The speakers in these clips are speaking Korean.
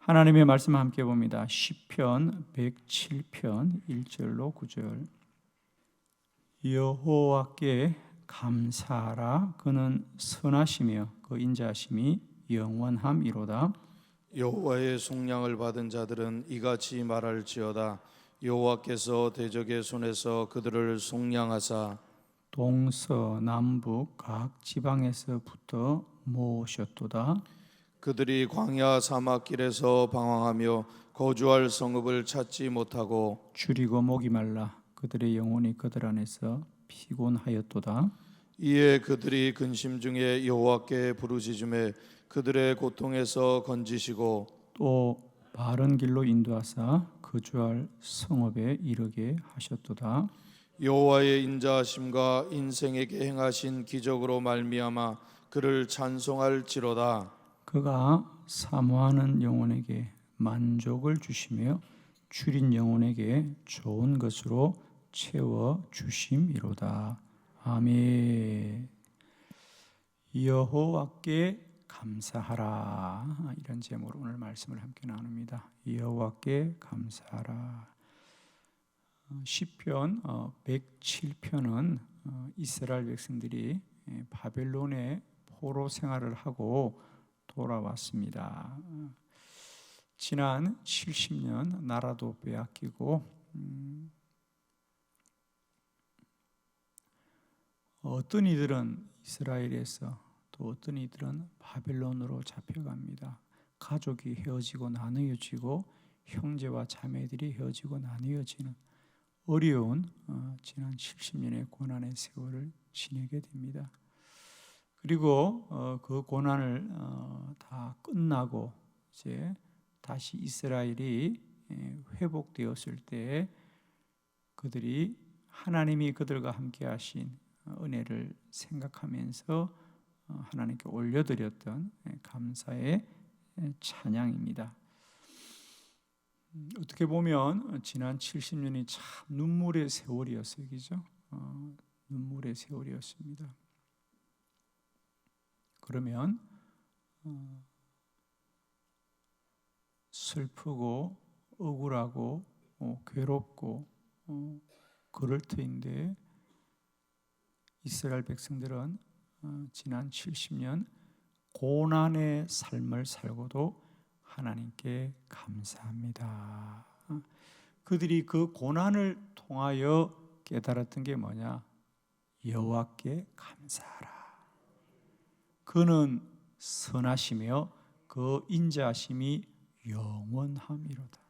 하나님의 말씀 함께 봅니다. 시편 107편 1절로 9절. 여호와께 감사하라. 그는 선하시며 그 인자하심이 영원함이로다. 여호와의 속량을 받은 자들은 이같이 말할지어다. 여호와께서 대적의 손에서 그들을 속량하사 동서남북 각 지방에서부터 모으셨도다. 그들이 광야 사막길에서 방황하며 거주할 성읍을 찾지 못하고 줄이고 목이 말라 그들의 영혼이 그들 안에서 피곤하였도다. 이에 그들이 근심 중에 여호와께 부르짖음에 그들의 고통에서 건지시고 또 바른 길로 인도하사 거주할 성읍에 이르게 하셨도다. 여호와의 인자하심과 인생에게 행하신 기적으로 말미암아 그를 찬송할지로다. 그가 사모하는 영혼에게 만족을 주시며 줄인 영혼에게 좋은 것으로 채워 주심이로다. 아멘. 여호와께 감사하라. 이런 제목으로 오늘 말씀을 함께 나눕니다. 여호와께 감사하라. 시편 107편은 이스라엘 백성들이 바벨론의 포로 생활을 하고 돌아왔습니다. 지난 70년 나라도 빼앗기고 어떤 이들은 이스라엘에서 또 어떤 이들은 바벨론으로 잡혀갑니다. 가족이 헤어지고 나누어지고 형제와 자매들이 헤어지고 나누어지는 어려운 지난 70년의 고난의 세월을 지내게 됩니다. 그리고 그 고난을 다 끝나고 이제 다시 이스라엘이 회복되었을 때 그들이 하나님이 그들과 함께 하신 은혜를 생각하면서 하나님께 올려드렸던 감사의 찬양입니다. 어떻게 보면 지난 70년이 참 눈물의 세월이었어요. 그죠? 눈물의 세월이었습니다. 그러면 슬프고 억울하고 괴롭고 그럴 터인데 이스라엘 백성들은 지난 70년 고난의 삶을 살고도 하나님께 감사합니다. 그들이 그 고난을 통하여 깨달았던 게 뭐냐? 여호와께 감사하라. 그는 선하시며 그 인자하심이 영원함이로다.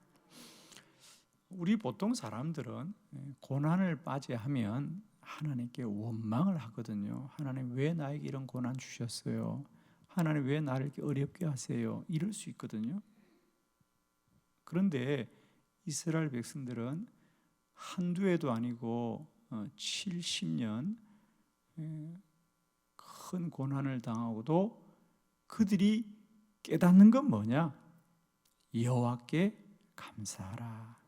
우리 보통 사람들은 고난을 맞이하면 하나님께 원망을 하거든요. 하나님 왜 나에게 이런 고난 주셨어요? 하나님 왜 나를 이렇게 어렵게 하세요? 이럴 수 있거든요. 그런데 이스라엘 백성들은 한두 해도 아니고 70년 큰 고난을 당하고도 그들이 깨닫는 건 뭐냐? 여호와께 감사하라.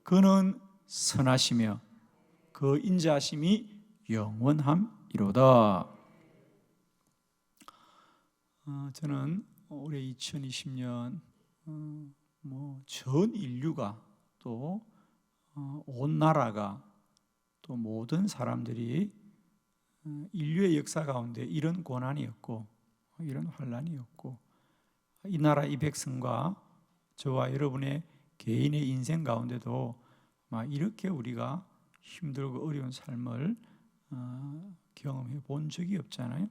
그는 선하시며 그 인자하심이 영원함이로다. 저는 올해 2020년 전 인류가 또 온 나라가 또 모든 사람들이 인류의 역사 가운데 이런 고난이었고 이런 환난이었고 이 나라 이 백성과 저와 여러분의 개인의 인생 가운데도 이렇게 우리가 힘들고 어려운 삶을 경험해 본 적이 없잖아요.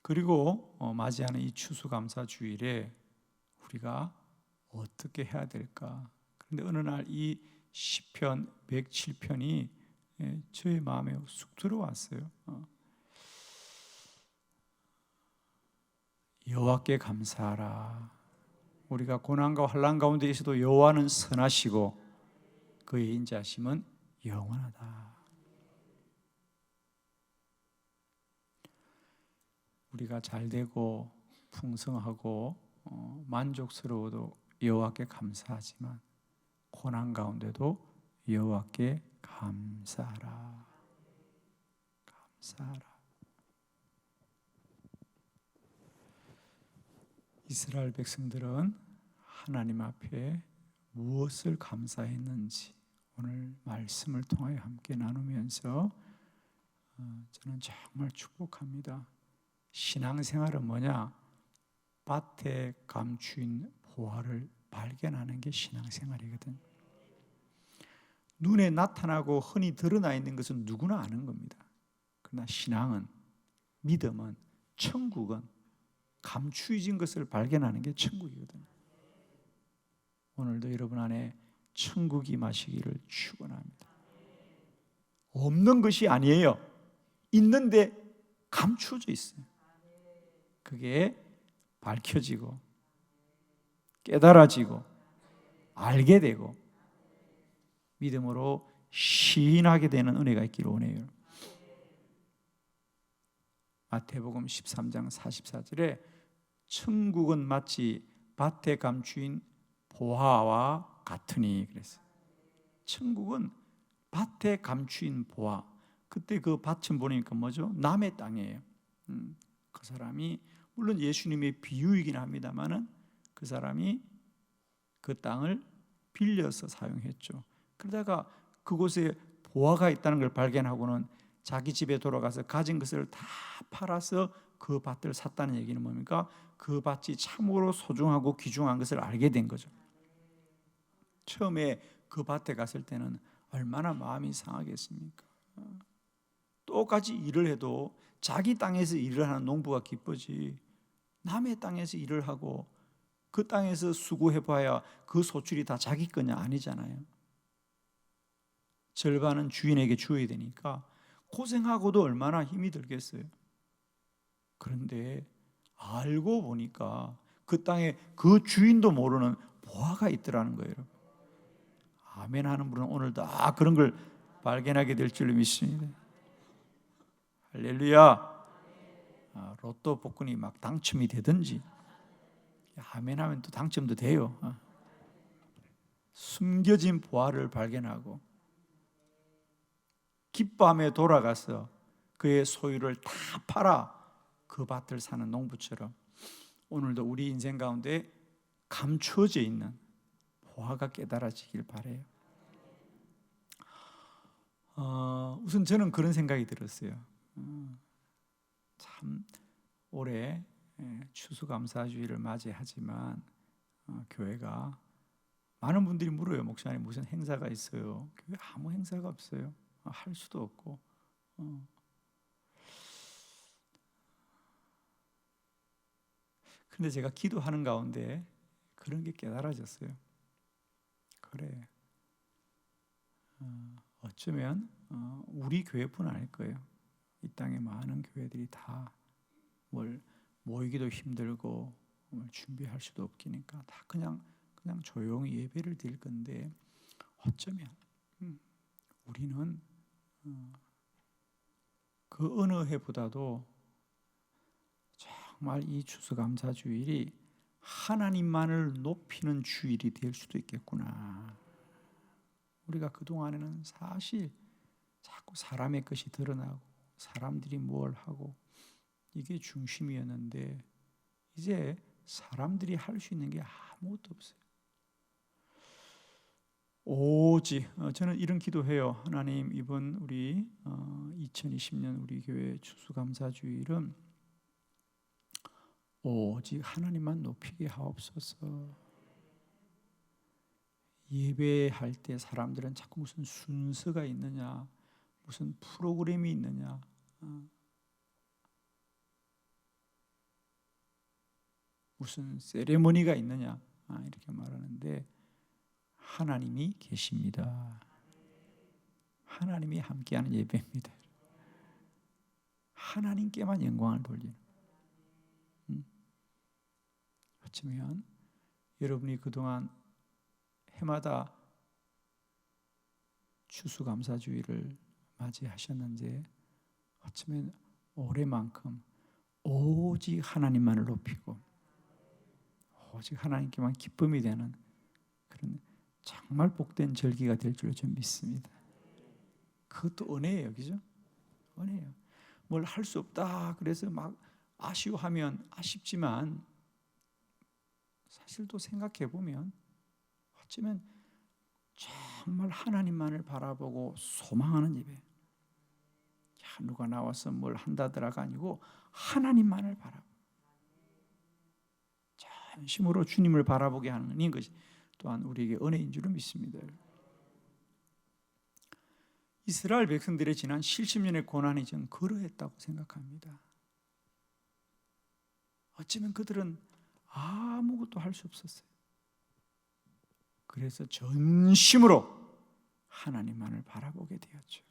그리고 맞이하는 이 추수감사주일에 우리가 어떻게 해야 될까? 그런데 어느 날 이 시편 107편이 저의 마음에 쑥 들어왔어요. 여호와께 감사하라. 우리가 고난과 환난 가운데 있어도 여호와는 선하시고 그의 인자하심은 영원하다. 우리가 잘되고 풍성하고 만족스러워도 여호와께 감사하지만 고난 가운데도 여호와께 감사하라. 감사하라. 이스라엘 백성들은 하나님 앞에 무엇을 감사했는지 오늘 말씀을 통하여 함께 나누면서 저는 정말 축복합니다. 신앙생활은 뭐냐? 밭에 감추인 보화를 발견하는 게 신앙생활이거든요. 눈에 나타나고 흔히 드러나 있는 것은 누구나 아는 겁니다. 그러나 신앙은, 믿음은, 천국은 감추어진 것을 발견하는 게 천국이거든요. 오늘도 여러분 안에 천국이 임하시기를 축원합니다. 없는 것이 아니에요. 있는데 감추어져 있어요. 그게 밝혀지고 깨달아지고 알게 되고 믿음으로 시인하게 되는 은혜가 있기를 원해요. 마태복음 13장 44절에 천국은 마치 밭에 감추인 보화와 같으니 그랬어요. 천국은 밭에 감추인 보화. 그때 그 밭은 보니까 뭐죠? 남의 땅이에요. 그 사람이 물론 예수님의 비유이긴 합니다만은 그 사람이 그 땅을 빌려서 사용했죠. 그러다가 그곳에 보화가 있다는 걸 발견하고는 자기 집에 돌아가서 가진 것을 다 팔아서 그 밭을 샀다는 얘기는 뭡니까? 그 밭이 참으로 소중하고 귀중한 것을 알게 된 거죠. 처음에 그 밭에 갔을 때는 얼마나 마음이 상하겠습니까? 똑같이 일을 해도 자기 땅에서 일을 하는 농부가 기쁘지 남의 땅에서 일을 하고 그 땅에서 수고해봐야 그 소출이 다 자기 거냐? 아니잖아요. 절반은 주인에게 줘야 되니까 고생하고도 얼마나 힘이 들겠어요. 그런데 알고 보니까 그 땅에 그 주인도 모르는 보화가 있더라는 거예요. 아멘 하는 분은 오늘 다 그런 걸 발견하게 될 줄로 믿습니다. 할렐루야. 로또 복권이 막 당첨이 되든지 아멘 하면 또 당첨도 돼요. 숨겨진 보화를 발견하고 기뻐하며 돌아가서 그의 소유를 다 팔아 그 밭을 사는 농부처럼 오늘도 우리 인생 가운데 감추어져 있는 보화가 깨달아지길 바라요. 우선 저는 그런 생각이 들었어요. 참 올해 추수감사주의를 맞이하지만 교회가 많은 분들이 물어요. 목사님 무슨 행사가 있어요? 교회 아무 행사가 없어요. 할 수도 없고 그런데 제가 기도하는 가운데 그런 게 깨달아졌어요. 그래 어쩌면 우리 교회뿐 아닐 거예요. 이 땅에 많은 교회들이 다 뭘 모이기도 힘들고 준비할 수도 없기니까 다 그냥 조용히 예배를 드릴 건데 어쩌면 우리는 그 어느 해보다도 정말 이 추수감사주일이 하나님만을 높이는 주일이 될 수도 있겠구나. 우리가 그동안에는 사실 자꾸 사람의 것이 드러나고 사람들이 뭘 하고 이게 중심이었는데 이제 사람들이 할 수 있는 게 아무것도 없어요. 오직 저는 이런 기도해요. 하나님 이번 우리 2020년 우리 교회 추수감사주일은 오직 하나님만 높이게 하옵소서. 예배할 때 사람들은 자꾸 무슨 순서가 있느냐 무슨 프로그램이 있느냐 무슨 세레머니가 있느냐 이렇게 말하는데 하나님이 계십니다. 하나님이 함께하는 예배입니다. 하나님께만 영광을 돌리는 어쩌면 여러분이 그동안 해마다 추수감사주의를 맞이하셨는지 어쩌면 올해만큼 오직 하나님만을 높이고 오직 하나님께만 기쁨이 되는 그런 정말 복된 절기가 될 줄로 좀 믿습니다. 그것도 은혜예요, 그죠? 은혜예요. 뭘 할 수 없다 그래서 막 아쉬워하면 아쉽지만 사실 또 생각해 보면 어쩌면 정말 하나님만을 바라보고 소망하는 예배. 누가 나와서 뭘 한다더라가 아니고 하나님만을 바라보고 전심으로 주님을 바라보게 하는 것이 또한 우리에게 은혜인 줄을 믿습니다. 이스라엘 백성들의 지난 70년의 고난이 저는 그러했다고 생각합니다. 어쩌면 그들은 아무것도 할 수 없었어요. 그래서 전심으로 하나님만을 바라보게 되었죠.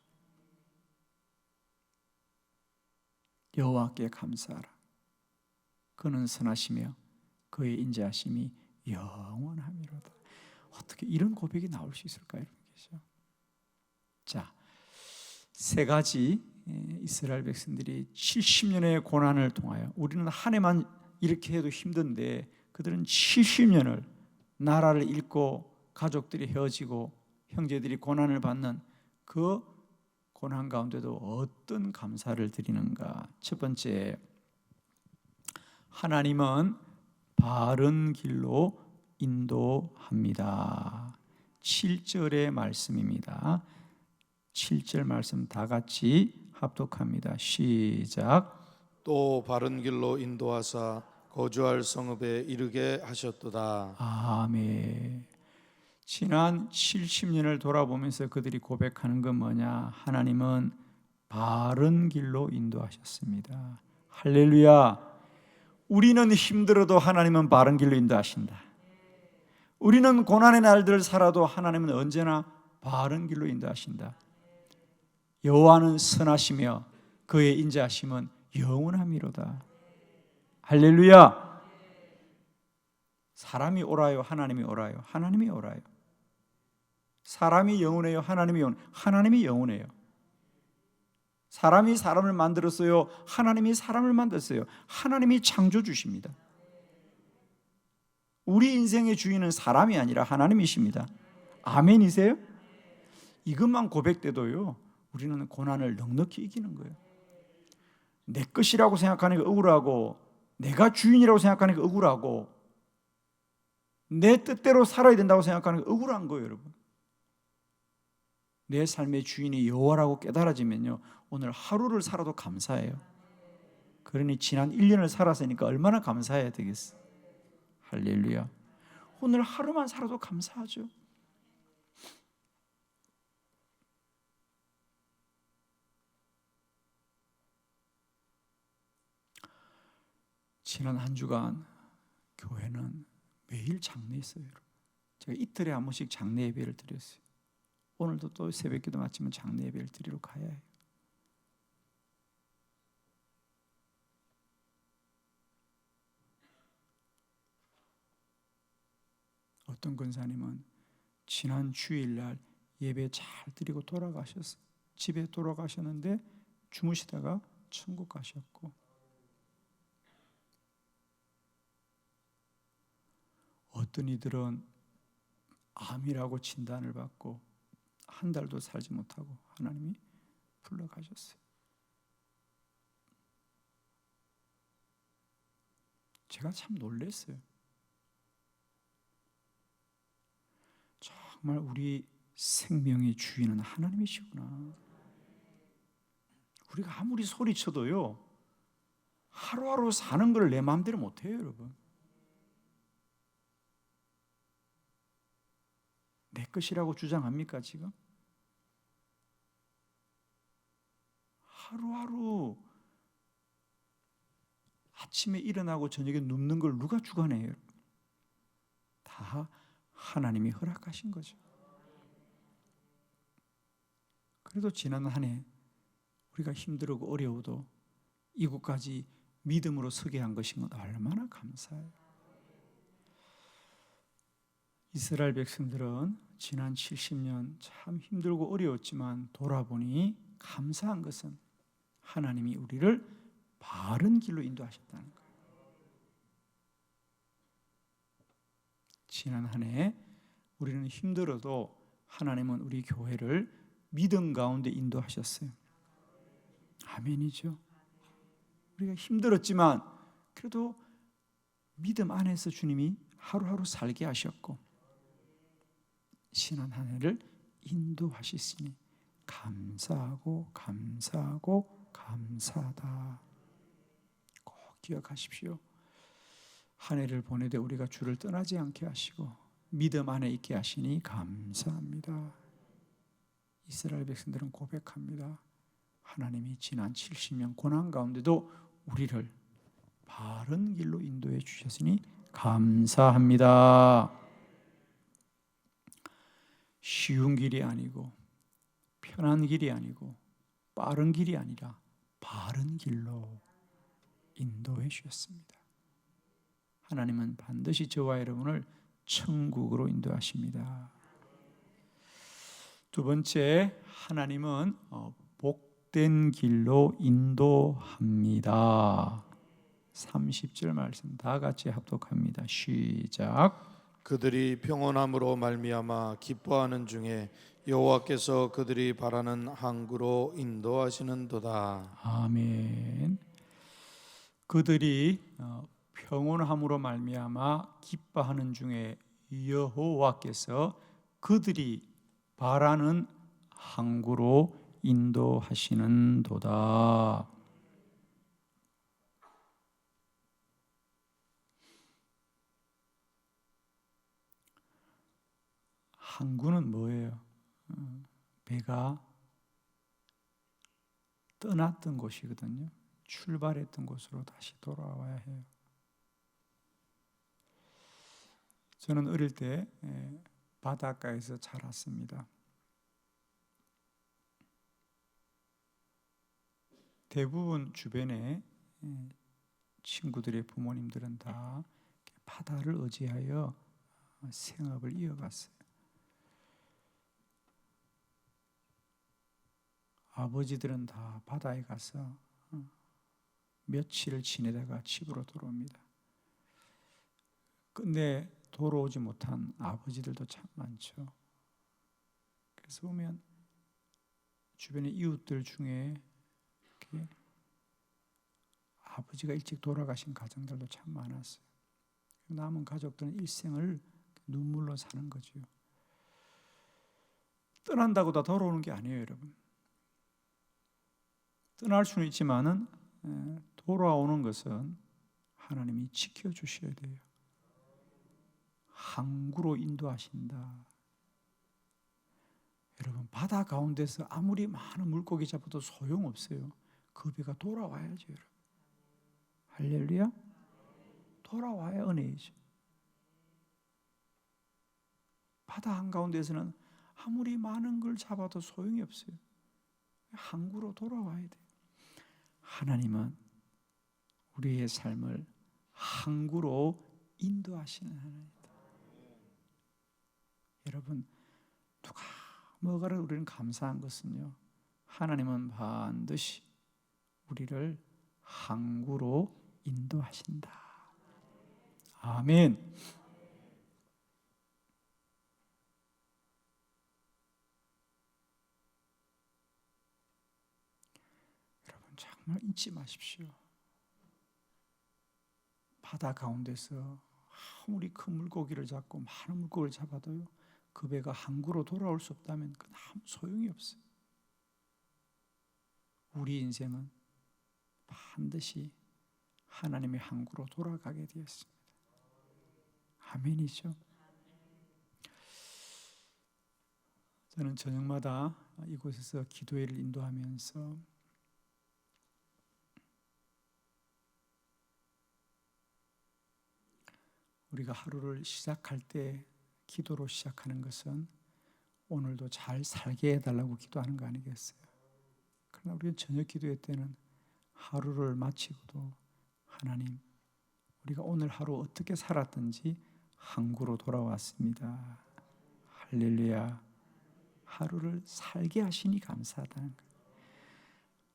여호와께 감사하라. 그는 선하시며 그의 인자하심이 영원하미로다. 어떻게 이런 고백이 나올 수 있을까요? 자, 세 가지 이스라엘 백성들이 70년의 고난을 통하여, 우리는 한 해만 이렇게 해도 힘든데 그들은 70년을 나라를 잃고 가족들이 헤어지고 형제들이 고난을 받는 그 고난 가운데도 어떤 감사를 드리는가? 첫 번째, 하나님은 바른 길로 인도합니다. 7절의 말씀입니다. 7절 말씀 다 같이 합독합니다. 시작. 또 바른 길로 인도하사 거주할 성읍에 이르게 하셨도다. 아멘. 지난 70년을 돌아보면서 그들이 고백하는 건 뭐냐? 하나님은 바른 길로 인도하셨습니다. 할렐루야. 우리는 힘들어도 하나님은 바른 길로 인도하신다. 우리는 고난의 날들을 살아도 하나님은 언제나 바른 길로 인도하신다. 여호와는 선하시며 그의 인자하심은 영원하미로다. 할렐루야. 사람이 옳아요, 하나님이 옳아요? 하나님이 옳아요. 사람이 영원해요, 하나님이 영원해요? 하나님이 영원해요. 사람이 사람을 만들었어요, 하나님이 사람을 만들었어요? 하나님이 창조주십니다. 우리 인생의 주인은 사람이 아니라 하나님이십니다. 아멘이세요? 이것만 고백돼도요, 우리는 고난을 넉넉히 이기는 거예요. 내 것이라고 생각하는 게 억울하고, 내가 주인이라고 생각하는 게 억울하고, 내 뜻대로 살아야 된다고 생각하는 게 억울한 거예요, 여러분. 내 삶의 주인이 여호와라고 깨달아지면요, 오늘 하루를 살아도 감사해요. 그러니 지난 1년을 살았으니까 얼마나 감사해야 되겠어. 할렐루야. 오늘 하루만 살아도 감사하죠. 지난 한 주간 교회는 매일 장례했어요. 제가 이틀에 한 번씩 장례 예배를 드렸어요. 오늘도 또 새벽기도 마치면 장례 예배를 드리러 가야 해요. 어떤 권사님은 지난 주일날 예배 잘 드리고 돌아가셨어요. 집에 돌아가셨는데 주무시다가 천국 가셨고, 어떤 이들은 암이라고 진단을 받고 한 달도 살지 못하고 하나님이 불러가셨어요. 제가 참 놀랐어요. 정말 우리 생명의 주인은 하나님이시구나. 우리가 아무리 소리쳐도요, 하루하루 사는 걸 내 마음대로 못해요, 여러분. 내 것이라고 주장합니까, 지금? 하루하루 아침에 일어나고 저녁에 눕는 걸 누가 주관해요? 다 하나님이 허락하신 거죠. 그래도 지난 한 해 우리가 힘들고 어려워도 이곳까지 믿음으로 서게 한 것인 건 얼마나 감사해요. 이스라엘 백성들은 지난 70년 참 힘들고 어려웠지만 돌아보니 감사한 것은 하나님이 우리를 바른 길로 인도하셨다는 거예요. 지난 한 해 우리는 힘들어도 하나님은 우리 교회를 믿음 가운데 인도하셨어요. 아멘이죠. 우리가 힘들었지만 그래도 믿음 안에서 주님이 하루하루 살게 하셨고 지난 한 해를 인도하시으니 감사하고 감사하고 감사하다. 꼭 기억하십시오. 한 해를 보내되 우리가 주를 떠나지 않게 하시고 믿음 안에 있게 하시니 감사합니다. 이스라엘 백성들은 고백합니다. 하나님이 지난 70년 고난 가운데도 우리를 바른 길로 인도해 주셨으니 감사합니다. 쉬운 길이 아니고 편한 길이 아니고 빠른 길이 아니라 바른 길로 인도해 주셨습니다. 하나님은 반드시 저와 여러분을 천국으로 인도하십니다. 두 번째, 하나님은 복된 길로 인도합니다. 30절 말씀 다 같이 합독합니다. 시작. 그들이 평온함으로 말미암아 기뻐하는 중에 여호와께서 그들이 바라는 항구로 인도하시는도다. 아멘. 그들이 평온함으로 말미암아 기뻐하는 중에 여호와께서 그들이 바라는 항구로 인도하시는도다. 항구는 뭐예요? 배가 떠났던 곳이거든요. 출발했던 곳으로 다시 돌아와야 해요. 저는 어릴 때 바닷가에서 자랐습니다. 대부분 주변에 친구들의 부모님들은 다 바다를 의지하여 생업을 이어갔어요. 아버지들은 다 바다에 가서 며칠을 지내다가 집으로 돌아옵니다. 근데 돌아오지 못한 아버지들도 참 많죠. 그래서 보면 주변의 이웃들 중에 이렇게 아버지가 일찍 돌아가신 가정들도 참 많았어요. 남은 가족들은 일생을 눈물로 사는 거죠. 떠난다고 다 돌아오는 게 아니에요, 여러분. 떠날 수는 있지만은 돌아오는 것은 하나님이 지켜주셔야 돼요. 항구로 인도하신다. 여러분, 바다 가운데서 아무리 많은 물고기 잡아도 소용없어요. 그 배가 돌아와야죠, 여러분. 할렐루야. 돌아와야 은혜이죠. 바다 한가운데서는 아무리 많은 걸 잡아도 소용이 없어요. 항구로 돌아와야 돼요. 하나님은 우리의 삶을 항구로 인도하시는 하나님이다. 여러분, 누가 뭐가를 우리는 감사한 것은요, 하나님은 반드시 우리를 항구로 인도하신다. 아멘. 여러분, 정말 잊지 마십시오. 바다 가운데서 아무리 큰 물고기를 잡고 많은 물고기를 잡아도요, 그 배가 항구로 돌아올 수 없다면 그건 아무 소용이 없어요. 우리 인생은 반드시 하나님의 항구로 돌아가게 되었습니다. 아멘이죠. 저는 저녁마다 이곳에서 기도회를 인도하면서 우리가 하루를 시작할 때 기도로 시작하는 것은 오늘도 잘 살게 해달라고 기도하는 거 아니겠어요? 그러나 우리는 저녁 기도회 때는 하루를 마치고도 하나님, 우리가 오늘 하루 어떻게 살았든지 항구로 돌아왔습니다. 할렐루야. 하루를 살게 하시니 감사하다는 거예요.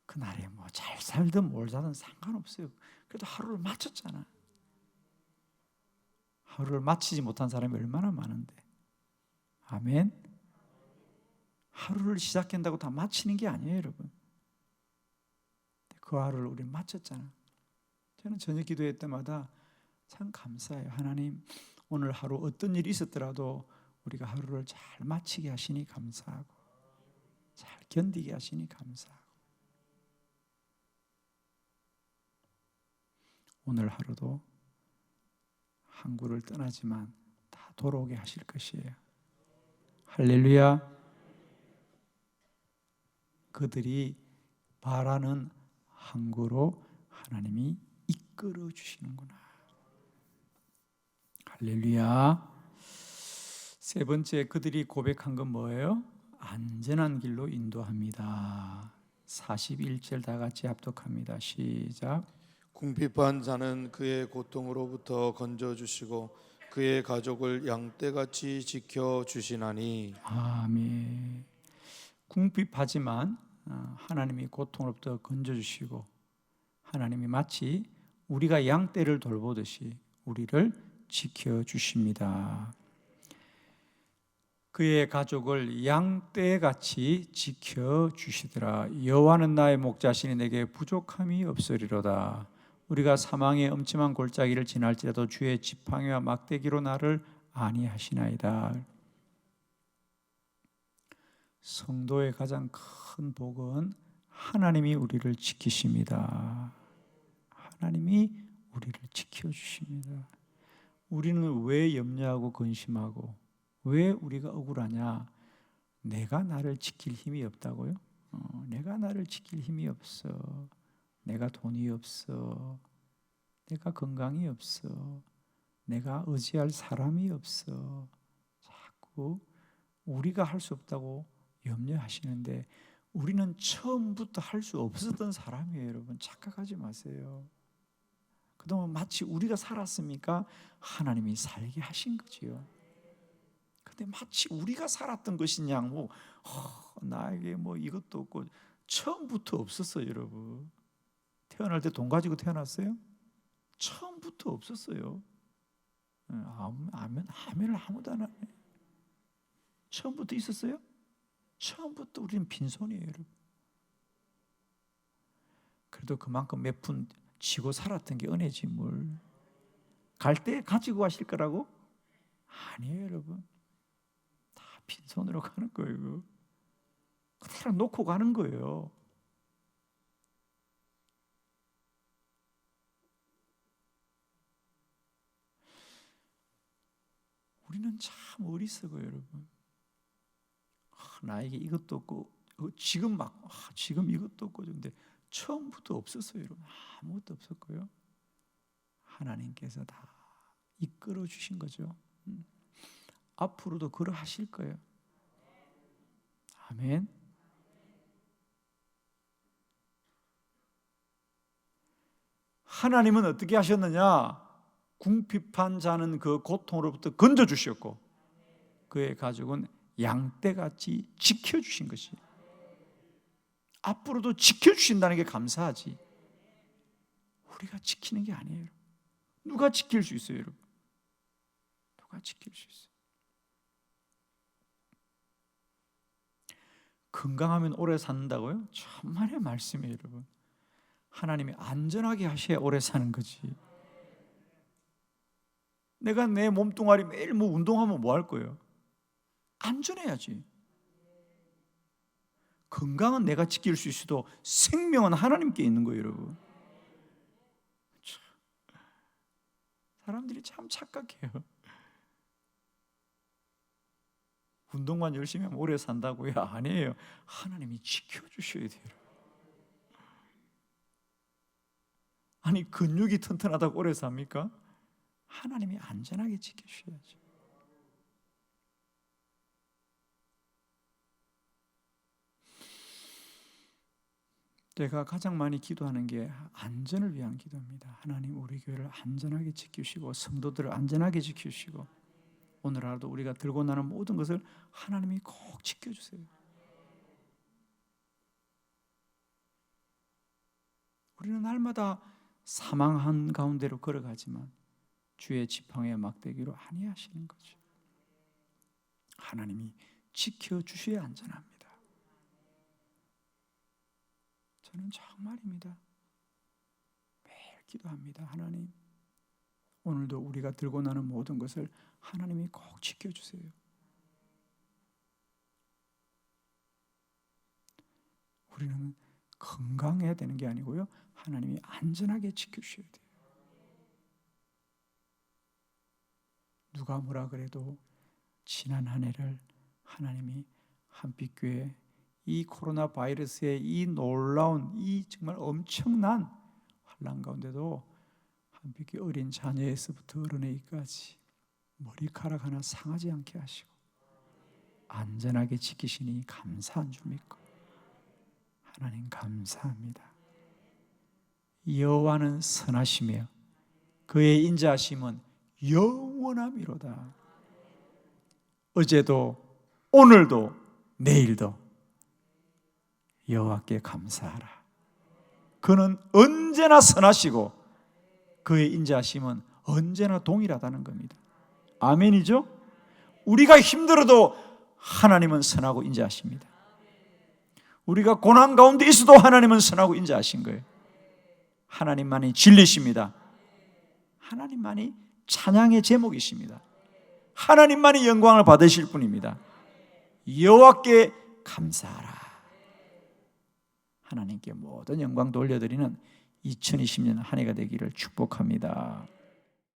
그날에 뭐 잘 살든 뭘 살든 상관없어요. 그래도 하루를 마쳤잖아. 하루를 마치지 못한 사람이 얼마나 많은데. 아멘. 하루를 시작한다고 다 마치는 게 아니에요, 여러분. 그 하루를 우리 마쳤잖아. 저는 저녁 기도회 때마다 참 감사해요. 하나님, 오늘 하루 어떤 일이 있었더라도 우리가 하루를 잘 마치게 하시니 감사하고 잘 견디게 하시니 감사하고 오늘 하루도 항구를 떠나지만 다 돌아오게 하실 것이에요. 할렐루야. 그들이 바라는 항구로 하나님이 이끌어 주시는구나. 할렐루야. 세 번째 그들이 고백한 건 뭐예요? 안전한 길로 인도합니다. 41절 다 같이 합독합니다. 시작. 궁핍한 자는 그의 고통으로부터 건져주시고 그의 가족을 양떼같이 지켜주시나니. 아멘. 궁핍하지만 하나님이 고통으로부터 건져주시고 하나님이 마치 우리가 양떼를 돌보듯이 우리를 지켜주십니다. 그의 가족을 양떼같이 지켜주시더라. 여호와는 나의 목자시니 내게 부족함이 없으리로다. 우리가 사망의 음침한 골짜기를 지날지라도 주의 지팡이와 막대기로 나를 안위하시나이다. 성도의 가장 큰 복은 하나님이 우리를 지키십니다. 하나님이 우리를 지켜주십니다. 우리는 왜 염려하고 근심하고 왜 우리가 억울하냐? 내가 나를 지킬 힘이 없다고요? 내가 나를 지킬 힘이 없어. 내가 돈이 없어. 내가 건강이 없어. 내가 의지할 사람이 없어. 자꾸 우리가 할 수 없다고 염려하시는데 우리는 처음부터 할 수 없었던 사람이에요. 여러분 착각하지 마세요. 그동안 마치 우리가 살았습니까? 하나님이 살게 하신 거지요. 근데 마치 우리가 살았던 것이냐 나에게 이것도 없고 처음부터 없었어요. 여러분 태어날 때 돈 가지고 태어났어요? 처음부터 없었어요. 아멘을 아무도 안 하네. 처음부터 있었어요? 처음부터 우리는 빈손이에요. 여러분 그래도 그만큼 몇 푼 지고 살았던 게 은혜지 뭘. 갈 때 가지고 가실 거라고? 아니에요. 여러분 다 빈손으로 가는 거예요. 그대로 놓고 가는 거예요. 우리는 참 어리석어요. 여러분 나에게 이것도 없고 지금 지금 이것도 없고 근데 처음부터 없었어요. 여러분 아무것도 없었고요. 하나님께서 다 이끌어 주신 거죠. 앞으로도 그러하실 거예요. 아멘. 하나님은 어떻게 하셨느냐? 궁핍한 자는 그 고통으로부터 건져주셨고 그의 가족은 양떼같이 지켜주신 것이 앞으로도 지켜주신다는 게 감사하지 우리가 지키는 게 아니에요. 누가 지킬 수 있어요? 여러분 누가 지킬 수 있어요? 건강하면 오래 산다고요? 천만의 말씀이에요. 여러분 하나님이 안전하게 하셔야 오래 사는 거지. 내가 내 몸뚱아리 매일 운동하면 뭐 할 거예요? 안전해야지. 건강은 내가 지킬 수 있어도 생명은 하나님께 있는 거예요. 여러분 사람들이 참 착각해요. 운동만 열심히 하면 오래 산다고요? 아니에요. 하나님이 지켜주셔야 돼요. 아니 근육이 튼튼하다고 오래 삽니까? 하나님이 안전하게 지켜주셔야죠. 제가 가장 많이 기도하는 게 안전을 위한 기도입니다. 하나님 우리 교회를 안전하게 지키시고 성도들을 안전하게 지키시고 오늘 하루도 우리가 들고 나는 모든 것을 하나님이 꼭 지켜주세요. 우리는 날마다 사망 한가운데로 걸어가지만 주의 지팡이와 막대기로 안위하시는 거죠. 하나님이 지켜주셔야 안전합니다. 저는 정말입니다. 매일 기도합니다. 하나님 오늘도 우리가 들고 나는 모든 것을 하나님이 꼭 지켜주세요. 우리는 건강해야 되는 게 아니고요, 하나님이 안전하게 지켜주셔야 돼요. 누가 뭐라 그래도 지난 한 해를 하나님이 한빛교회 이 코로나 바이러스의 이 놀라운, 이 정말 엄청난 환난 가운데도 한빛교회 어린 자녀에서부터 어른에게까지 머리카락 하나 상하지 않게 하시고 안전하게 지키시니 감사한 줄 믿고, 하나님 감사합니다. 여호와는 선하시며 그의 인자하심은 영원함이로다. 어제도 오늘도 내일도 여호와께 감사하라. 그는 언제나 선하시고 그의 인자하심은 언제나 동일하다는 겁니다. 아멘이죠? 우리가 힘들어도 하나님은 선하고 인자하십니다. 우리가 고난 가운데 있어도 하나님은 선하고 인자하신 거예요. 하나님만이 진리십니다. 하나님만이 찬양의 제목이십니다. 하나님만이 영광을 받으실 분입니다. 여호와께 감사하라. 하나님께 모든 영광 돌려드리는 2020년 한 해가 되기를 축복합니다.